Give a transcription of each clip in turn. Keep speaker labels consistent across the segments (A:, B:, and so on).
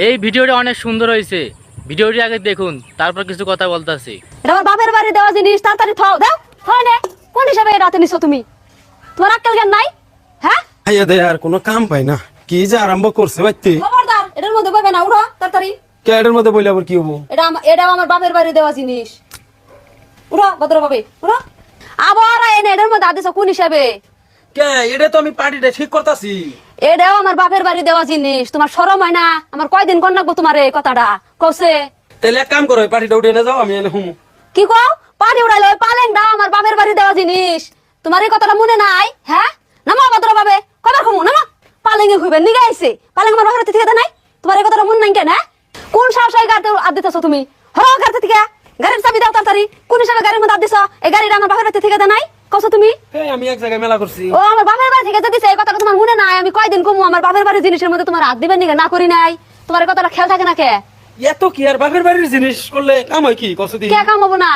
A: এই ভিডিওটা অনেক সুন্দর হয়েছে, ভিডিওটি আগে দেখুন, তারপর কিছু কথা বলতেছি।
B: এটা আমার বাপের বাড়ি দেওয়া জিনিস, তাড়াতাড়ি থাও দাও। হয় না, কোন হিসাবে এটা হাতে নিছো তুমি? তোমার আক্কেল জ্ঞান নাই? হ্যাঁ,
C: আইয়া দে আর কোনো কাম পাই না, কি যে আরম্ভ করছে বাইতে।
B: খবরদার এটার মধ্যে বইবে না, উঠো তাড়াতাড়ি।
C: ক্যাডের মধ্যে বইলে আবার কি হবো?
B: এটাও আমার বাপের বাড়ি দেওয়া জিনিস। উঠো ভদ্রভাবে, উঠো। আবার এনে এটার মধ্যে আদেশ কোন হিসাবে?
C: কে এটা তো আমি পার্টিটা ঠিক করতাছি।
B: এটাও আমার বাপের বাড়ি দেওয়া জিনিস, তোমার শরম হয় না? আমার কয়দিন কোন রাখবো তোমার এই কথাটা কছে?
C: তাহলে এক কাম করো, পার্টিটা উঠে না যাও, আমি এনে হুম।
B: কি কও? পানি উড়াইলো পালেং দাও, আমার বাপের বাড়ি দেওয়া জিনিস। তোমার এই কথাটা মনে নাই? হ্যাঁ, নামো ভদ্রভাবে, কবার ঘুমো নামো। পালেং এ ঘুরবে নিগে আইছে, পালেং আমার বাপের থেকে নাই। তোমার এই কথাটা মনে নাই কেন? কোন সাহসাই গাড়িতে আদ দিতেছো তুমি? হরো গাড়ি থেকে, গাড়ির চাবি দাও তাড়াতাড়ি। কোন হিসাবে গাড়ির মধ্যে আদ দিছো? এই গাড়িটা আমার বাপের বাড়ি থেকে নাই কছো তুমি?
C: এই আমি এক জায়গায় মেলা করছি।
B: ও আমার বাপের বাড়ি থেকে দিছে, এই কথাটা তোমার মনে নাই? আমি কয়দিন কমু আমার বাপের বাড়ির জিনিসের মধ্যে তোমার হাত দিবেন নিগে না করি নাই? তোমার এই কথাটা খেয়াল থাকে না কে?
C: এত কি আর বাপের বাড়ির জিনিস করলে কাম হয় কি কষ্ট দিই?
B: কে কামাবো না?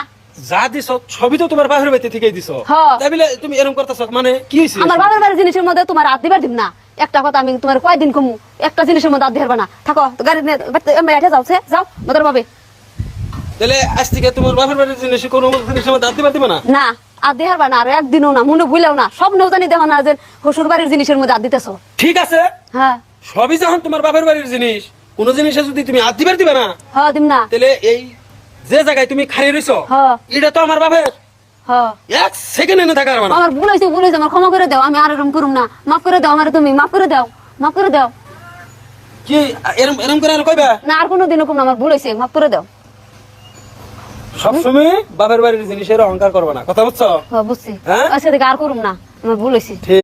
C: যা দিছ সবই তো তোমার বাপের বাড়ি থেকেই দিছ।
B: হ্যাঁ।
C: তাই বলে তুমি এরকম করতেছ, মানে কি হইছে?
B: আমার বাপের বাড়ির জিনিসের মধ্যে তোমার হাত দিবার দিব না। একটা কথা আমি তোমার কয়দিন কমু, একটা জিনিসের মধ্যে হাত দিবা না। থাকো গাড়ি নিয়ে এঠে যাও, যাও মদর ভাবে।
C: তাহলে আজ থেকে তোমার বাপের বাড়ির জিনিস কোনো জিনিস আমার দাঁত দিবা না?
B: না আর দেহার বা না, আর একদিনও না, মনে ভুলেও না, সব নৌজানি দেখো না যে শ্বশুর বাড়ির জিনিসের মধ্যে হাত দিতেছো।
C: ঠিক আছে,
B: হ্যাঁ
C: সবই যখন তোমার বাপের বাড়ির জিনিস, কোন জিনিসে যদি তুমি হাত দিবা না,
B: হ্যাঁ দিম না।
C: তাহলে এই যে জায়গায় তুমি খাই রইছো,
B: হ্যাঁ
C: এটা তো আমার বাপের।
B: হ্যাঁ,
C: এক সেকেন্ড এনে থাকার মানে
B: আমার ভুল হয়েছে, আমার ক্ষমা করে দাও। আমি আর এরকম করুম না, মাফ করে দাও আমার, তুমি মাফ করে দাও, মাফ করে দাও।
C: কি এরম এরম করে আর কইবা?
B: না আর কোনোদিন এরকম না, আমার ভুল হয়েছে, মাফ করে দাও।
C: সবসময় বাপের বাড়ির জিনিসের অহংকার করবে না, কথা বুঝছো?
B: হ্যাঁ বুঝছি,
C: হ্যাঁ?
B: আচ্ছা দেখ আর করুম না, আমার ভুল হয়েছে।
C: ঠিক।